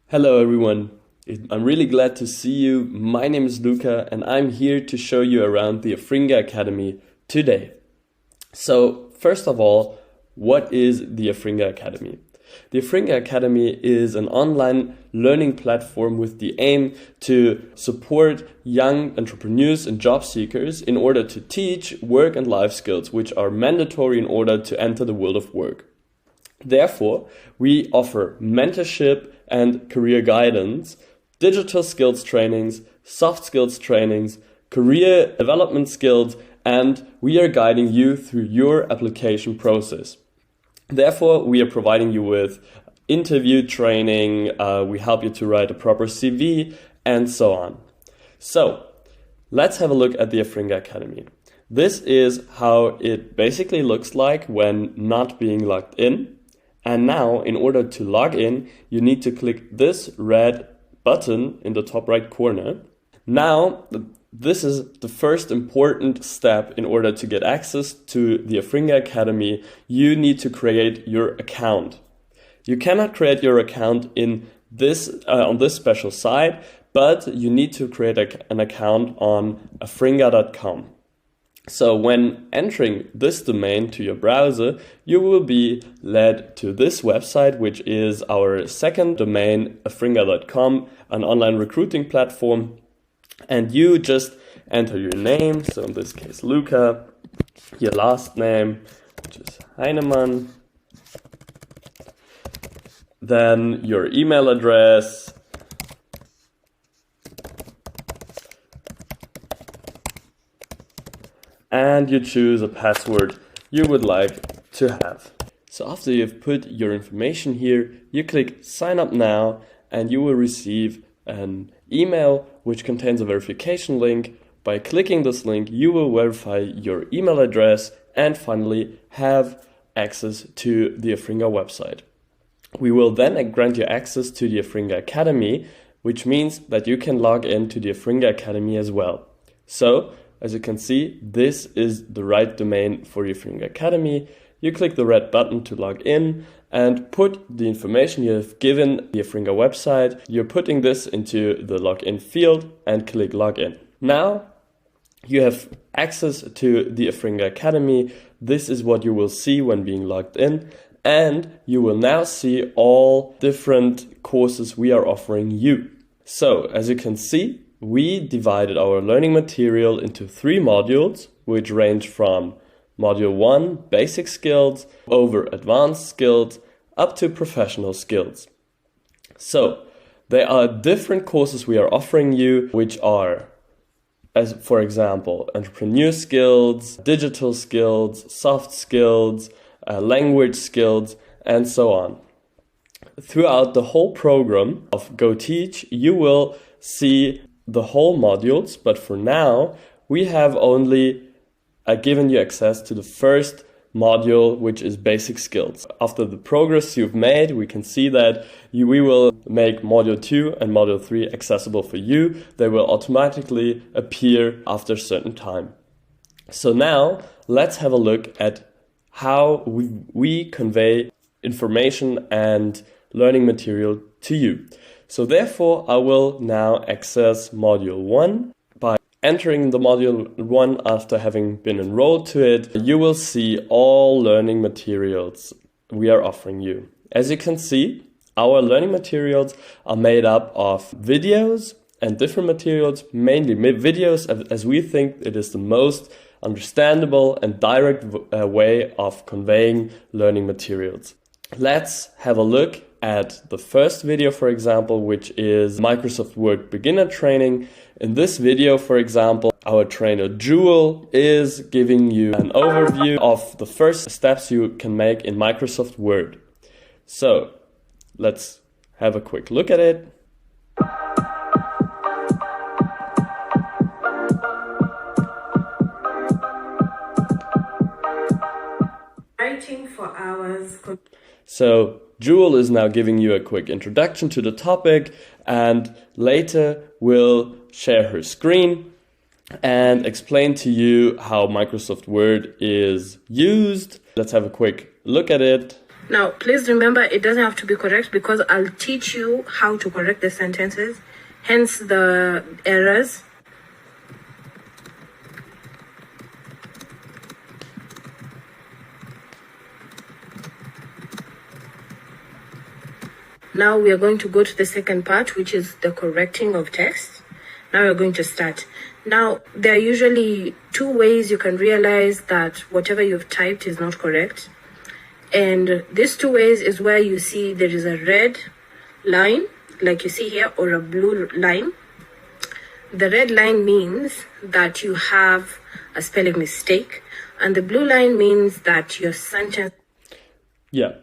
Hello everyone, I'm really glad to see you. My name is Luca and I'm here to show you around the afringa-academy today. So first of all, what is the afringa-academy? The afringa-academy is an online learning platform with the aim to support young entrepreneurs and job seekers in order to teach work and life skills which are mandatory in order to enter the world of work. Therefore, we offer mentorship and career guidance, digital skills trainings, soft skills trainings, career development skills, and we are guiding you through your application process. Therefore, we are providing you with interview training, we help you to write a proper CV, and so on. So, let's have a look at the afringa-academy. This is how it basically looks like when not being logged in. And now, in order to log in, you need to click this red button in the top right corner. Now, this is the first important step in order to get access to the afringa-academy. You need to create your account. You cannot create your account in this on this special site, but you need to create an account on afringa.com. So when entering this domain to your browser, you will be led to this website, which is our second domain, afringa.com, an online recruiting platform. And you just enter your name, so in this case Luca, your last name, which is Heinemann, then your email address, and you choose a password you would like to have. So after you've put your information here, you click sign up now and you will receive an email which contains a verification link. By clicking this link, you will verify your email address and finally have access to the Afringa website. We will then grant you access to the Afringa Academy, which means that you can log into the Afringa Academy as well. So, as you can see, this is the right domain for the Afringa Academy. You click the red button to log in and put the information you have given the Afringa website. You're putting this into the login field and click login. Now you have access to the Afringa Academy. This is what you will see when being logged in, and you will now see all different courses we are offering you. So as you can see, we divided our learning material into 3 modules, which range from Module 1, Basic Skills, over Advanced Skills, up to Professional Skills. So, there are different courses we are offering you, which are, as for example, Entrepreneur Skills, Digital Skills, Soft Skills, Language Skills, and so on. Throughout the whole program of Go Teach, you will see the whole modules, but for now we have only given you access to the first module, which is Basic Skills. After the progress you've made, we can see that we will make Module 2 and Module 3 accessible for you. They will automatically appear after a certain time. So now let's have a look at how we convey information and learning material to you. So therefore, I will now access Module 1. By entering the Module 1 after having been enrolled to it, you will see all learning materials we are offering you. As you can see, our learning materials are made up of videos and different materials, mainly videos, as we think it is the most understandable and direct way of conveying learning materials. Let's have a look at the first video, for example, which is Microsoft Word beginner training. In this video, for example, our trainer Jewel is giving you an overview of the first steps you can make in Microsoft Word. So let's have a quick look at it. Writing for hours. So Jewel is now giving you a quick introduction to the topic, and later will share her screen and explain to you how Microsoft Word is used. Let's have a quick look at it. Now, please remember, it doesn't have to be correct because I'll teach you how to correct the sentences, hence the errors. Now we are going to go to the second part, which is the correcting of text. Now we're going to start. Now, there are usually two ways you can realize that whatever you've typed is not correct. And these two ways is where you see there is a red line, like you see here, or a blue line. The red line means that you have a spelling mistake, and the blue line means that your sentence... Yeah,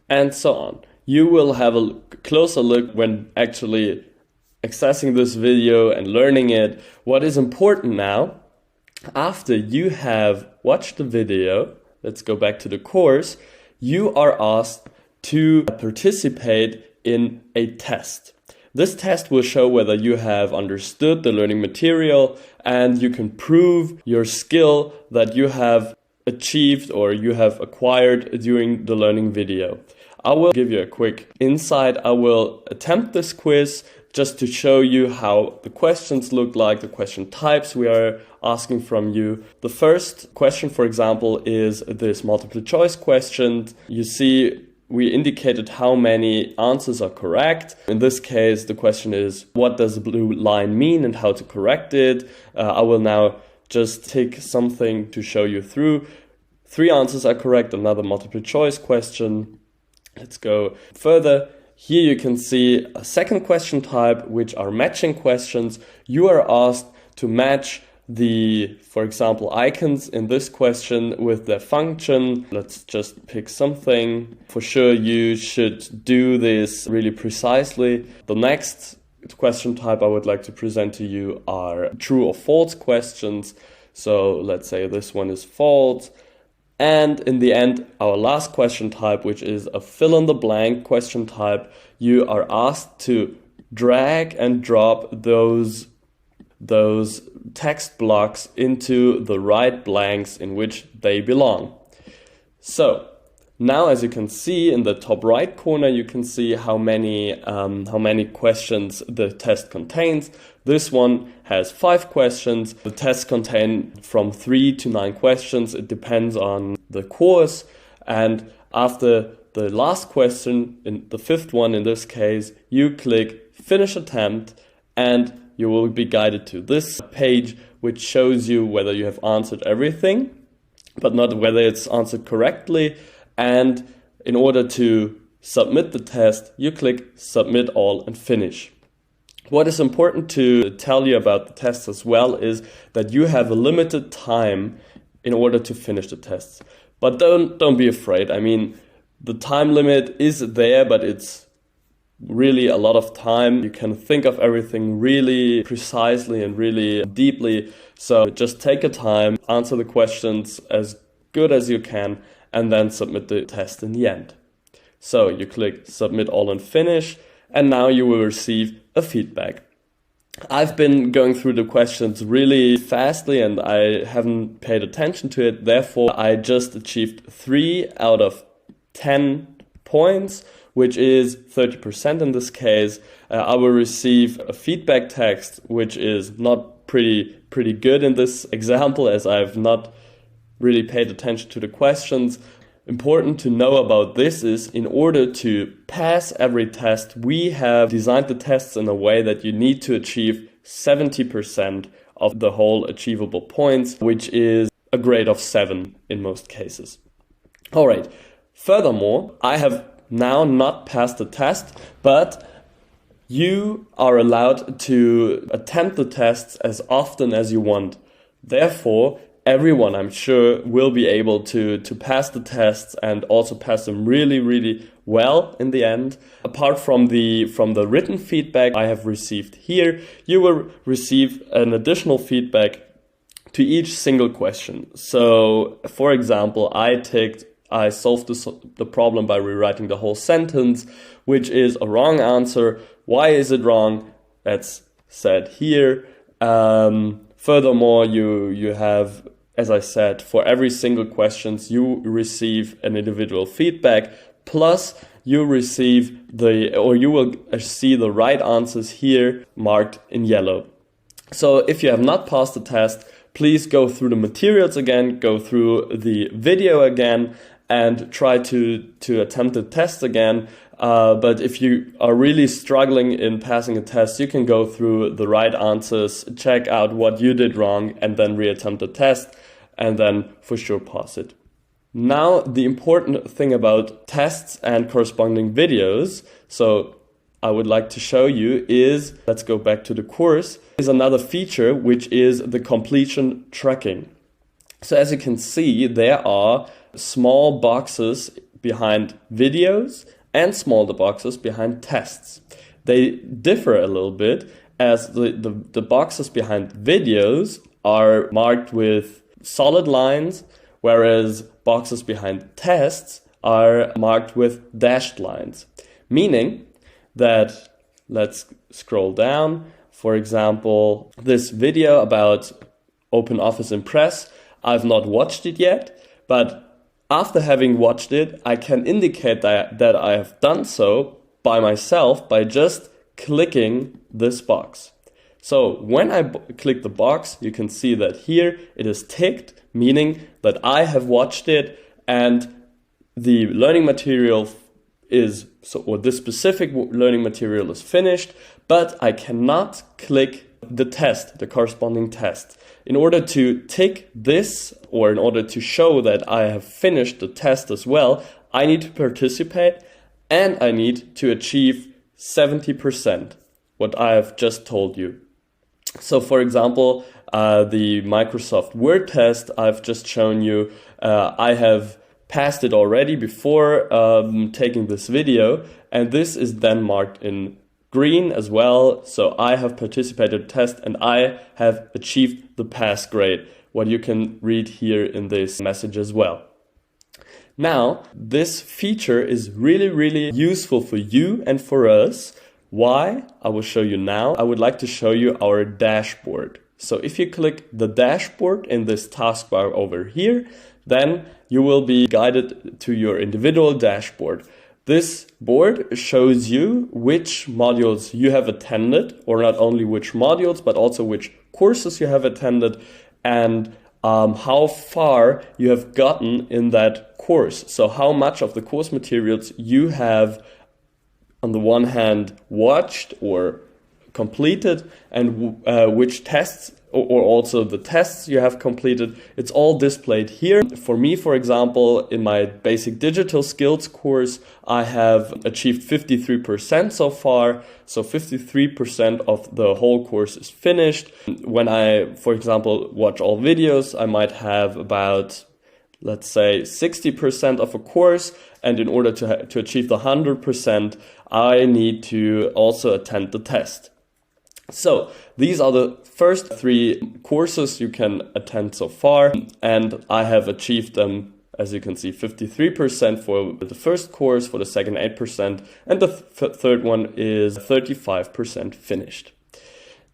and so on. You will have a closer look when actually accessing this video and learning it. What is important now, after you have watched the video, let's go back to the course, you are asked to participate in a test. This test will show whether you have understood the learning material and you can prove your skill that you have achieved or you have acquired during the learning video. I will give you a quick insight. I will attempt this quiz just to show you how the questions look like, the question types we are asking from you. The first question, for example, is this multiple choice question. You see, we indicated how many answers are correct. In this case, the question is, what does the blue line mean and how to correct it? I will now just take something to show you through. 3 answers are correct, another multiple choice question. Let's go further. Here you can see a second question type, which are matching questions. You are asked to match the, for example, icons in this question with their function. Let's just pick something. For sure, you should do this really precisely. The next question type I would like to present to you are true or false questions. So let's say this one is false. And in the end, our last question type, which is a fill-in-the-blank question type, you are asked to drag and drop those text blocks into the right blanks in which they belong. So now, as you can see in the top right corner, you can see how many questions the test contains. This one has 5 questions. The tests contain from 3 to 9 questions. It depends on the course. And after the last question, in the 5th one in this case, you click Finish Attempt and you will be guided to this page, which shows you whether you have answered everything, but not whether it's answered correctly. And in order to submit the test, you click Submit All and Finish. What is important to tell you about the tests as well is that you have a limited time in order to finish the tests. But don't be afraid. I mean, the time limit is there, but it's really a lot of time. You can think of everything really precisely and really deeply. So just take your time, answer the questions as good as you can, and then submit the test in the end. So you click Submit All and Finish, and now you will receive a feedback. I've been going through the questions really fastly and I haven't paid attention to it. Therefore, I just achieved 3 out of 10 points, which is 30% in this case. I will receive a feedback text, which is not pretty good in this example, as I've not really paid attention to the questions. Important to know about this is, in order to pass every test, we have designed the tests in a way that you need to achieve 70% of the whole achievable points, which is a grade of 7 in most cases. All right. Furthermore, I have now not passed the test, but you are allowed to attempt the tests as often as you want. Therefore, everyone, I'm sure, will be able to pass the tests and also pass them really, really well in the end. Apart from the written feedback I have received here, you will receive an additional feedback to each single question. So, for example, I solved the problem by rewriting the whole sentence, which is a wrong answer. Why is it wrong? That's said here. Furthermore, you have, as I said, for every single questions, you receive an individual feedback, plus you receive you will see the right answers here marked in yellow. So if you have not passed the test, please go through the materials again, go through the video again, and try to attempt the test again. But if you are really struggling in passing a test, you can go through the right answers, check out what you did wrong, and then reattempt the test, and then for sure pass it. Now, the important thing about tests and corresponding videos, so I would like to show you is, let's go back to the course, is another feature, which is the completion tracking. So as you can see, there are small boxes behind videos and smaller boxes behind tests. They differ a little bit, as the boxes behind videos are marked with solid lines, whereas boxes behind tests are marked with dashed lines. Meaning that, let's scroll down, for example, this video about OpenOffice Impress, I've not watched it yet, but after having watched it, I can indicate that I have done so by myself by just clicking this box. So when I click the box, you can see that here it is ticked, meaning that I have watched it and the learning material or this specific learning material is finished, but I cannot click the test, the corresponding test. In order to tick this, or in order to show that I have finished the test as well, I need to participate and I need to achieve 70%, what I have just told you. So for example, the Microsoft Word test I've just shown you, I have passed it already before taking this video, and this is then marked in green as well. So I have participated in the test and I have achieved the pass grade, what you can read here in this message as well. Now, this feature is really, really useful for you and for us. Why? I will show you now. I would like to show you our dashboard. So if you click the dashboard in this taskbar over here, then you will be guided to your individual dashboard. This board shows you which modules you have attended, or not only which modules, but also which courses you have attended, and how far you have gotten in that course. So how much of the course materials you have, on the one hand, watched or completed, and which tests or also the tests you have completed. It's all displayed here. For me, for example, in my basic digital skills course, I have achieved 53% so far. So 53% of the whole course is finished. When I, for example, watch all videos, I might have about, let's say, 60% of a course. And in order to achieve the 100%, I need to also attend the test. So these are the first 3 courses you can attend so far, and I have achieved them, as you can see, 53% for the first course, for the second 8%, and the third one is 35% finished.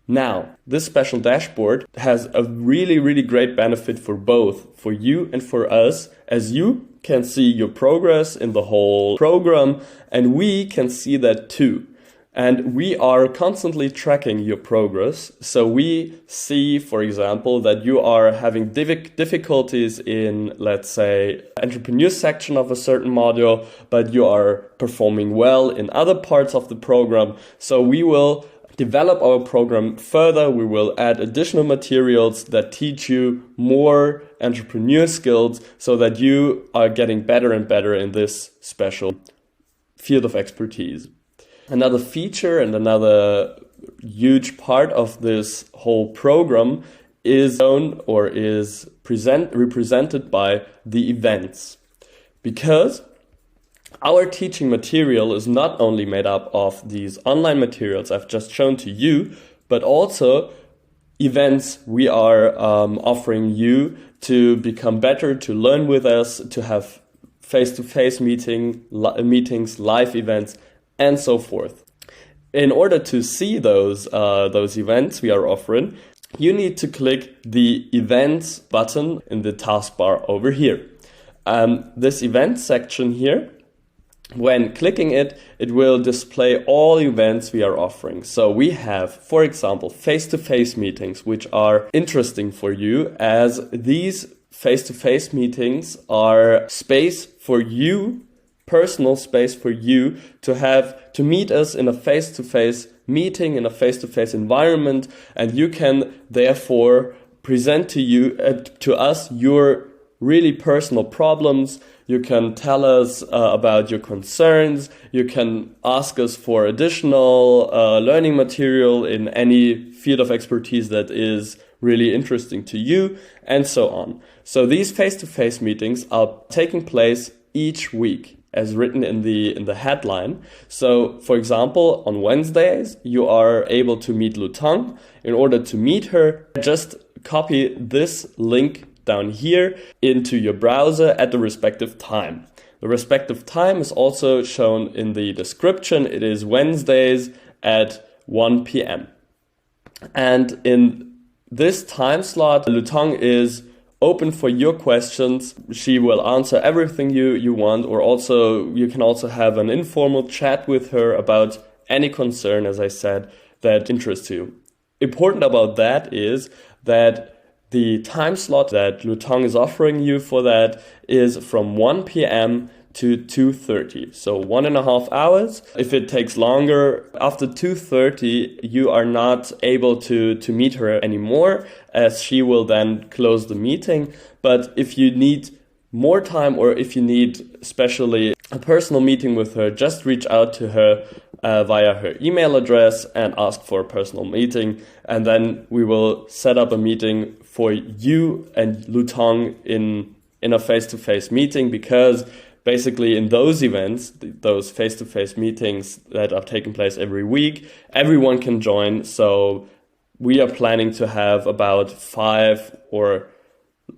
Now, this special dashboard has a really, really great benefit for both, for you and for us, as you can see your progress in the whole program, and we can see that too. And we are constantly tracking your progress. So we see, for example, that you are having difficulties in, let's say, entrepreneur section of a certain module, but you are performing well in other parts of the program. So we will develop our program further. We will add additional materials that teach you more entrepreneur skills so that you are getting better and better in this special field of expertise. Another feature and another huge part of this whole program is represented by the events. Because our teaching material is not only made up of these online materials I've just shown to you, but also events we are offering you to become better, to learn with us, to have face-to-face meetings, live events, and so forth. In order to see those events we are offering, you need to click the Events button in the taskbar over here. This event section here, when clicking it, it will display all events we are offering. So we have, for example, face-to-face meetings, which are interesting for you, as these face-to-face meetings are space for you, personal space for you to meet us in a face-to-face meeting, in a face-to-face environment, and you can therefore present to us your really personal problems. You can tell us about your concerns. You can ask us for additional learning material in any field of expertise that is really interesting to you, and so on. So these face-to-face meetings are taking place each week, as written in the headline. So, for example, on Wednesdays, you are able to meet Lutang. In order to meet her, just copy this link down here into your browser at the respective time. The respective time is also shown in the description. It is Wednesdays at 1 p.m. And in this time slot, Lutang is open for your questions. She will answer everything you want, or also you can also have an informal chat with her about any concern, as I said, that interests you. Important about that is that the time slot that Lutang is offering you for that is from 1 p.m. to 2:30, so 1.5 hours. If it takes longer, after 2:30, you are not able to meet her anymore, as she will then close the meeting. But if you need more time, or if you need especially a personal meeting with her, just reach out to her via her email address and ask for a personal meeting, and then we will set up a meeting for you and Lutang in a face-to-face meeting, because basically in those events, those face-to-face meetings that are taking place every week, everyone can join. So we are planning to have about 5 or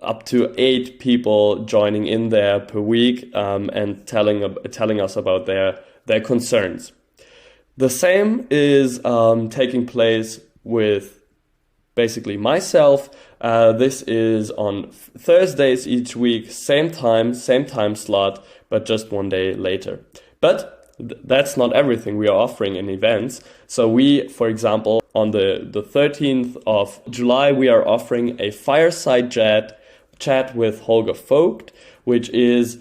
up to 8 people joining in there per week, and telling us about their concerns. The same is taking place with basically myself. This is on Thursdays each week, same time slot, but just one day later. But that's not everything we are offering in events. So we, for example, on the 13th of July, we are offering a fireside chat with Holger Vogt, which is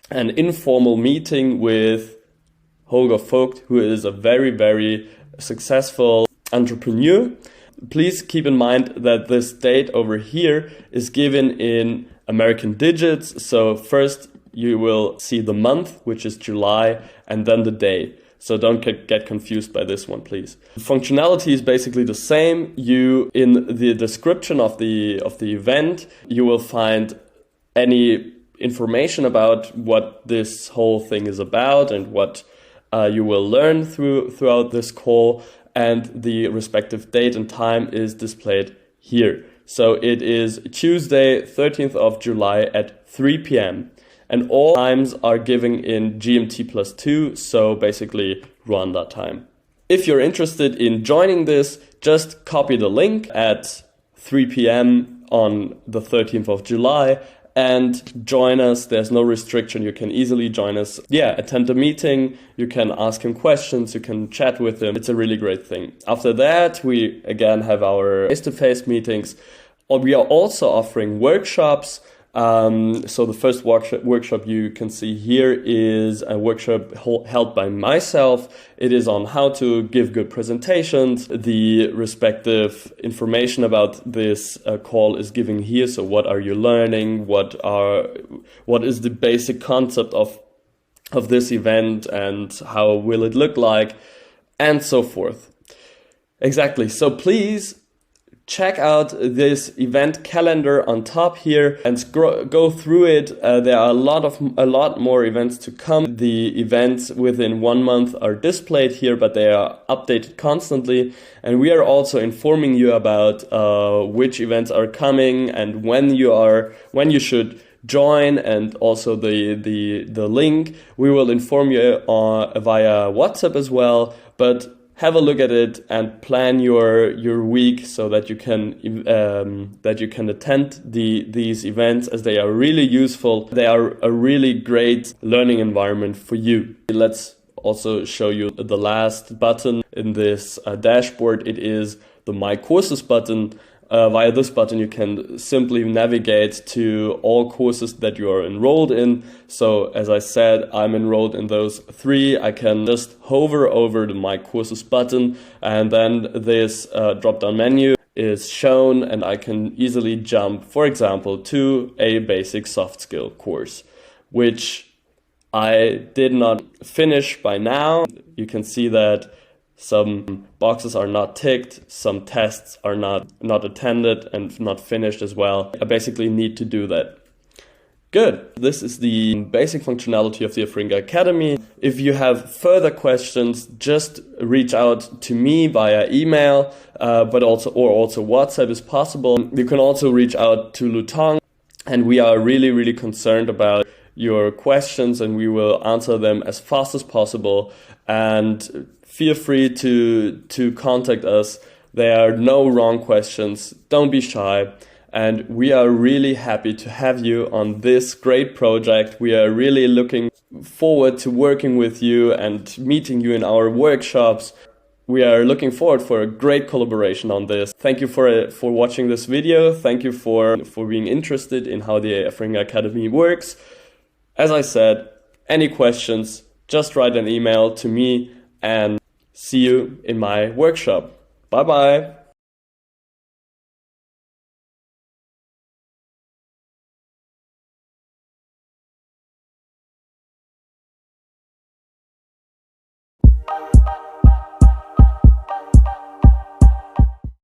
an informal meeting with Holger Vogt, who is a very, very successful entrepreneur. Please keep in mind that this date over here is given in American digits. So first you will see the month, which is July, and then the day. So don't get confused by this one, please. The functionality is basically the same. You, in the description of the event, you will find any information about what this whole thing is about and what you will learn throughout this call, and the respective date and time is displayed here. So it is Tuesday, 13th of July at 3 p.m. And all times are given in GMT+2, so basically Rwanda time. If you're interested in joining this, just copy the link at 3 p.m. on the 13th of July and join us. There's no restriction. You can easily join us. Attend the meeting. You can ask him questions. You can chat with him. It's a really great thing. After that, we again have our face-to-face meetings. We are also offering workshops. So the first workshop you can see here is a workshop held by myself. It is on how to give good presentations. The respective information about this call is given here. So what are you learning? What is the basic concept of this event, and how will it look like, and so forth. Exactly. So please check out this event calendar on top here and go through it. There are a lot more events to come. The events within 1 month are displayed here, but they are updated constantly. And we are also informing you about which events are coming and when you should join, and also the link. We will inform you via WhatsApp as well. But have a look at it and plan your week so that you can attend these events, as they are really useful. They are a really great learning environment for you. Let's also show you the last button in this dashboard. It is the My Courses button. Via this button you can simply navigate to all courses that you are enrolled in. So as I said, I'm enrolled in those 3. I can just hover over the My Courses button, and then this drop-down menu is shown, and I can easily jump, for example, to a basic soft skill course, which I did not finish by now. You can see that some boxes are not ticked, some tests are not attended and not finished as well. I basically need to do that. Good. This is the basic functionality of the afringa-academy. If you have further questions, just reach out to me via email, but also WhatsApp is possible. You can also reach out to Lutong, and we are really concerned about your questions, and we will answer them as fast as possible. And feel free to contact us. There are no wrong questions. Don't be shy. And we are really happy to have you on this great project. We are really looking forward to working with you and meeting you in our workshops. We are looking forward for a great collaboration on this. Thank you for watching this video. Thank you for being interested in how the afringa-academy works. As I said, any questions, just write an email to me, and see you in my workshop. Bye bye.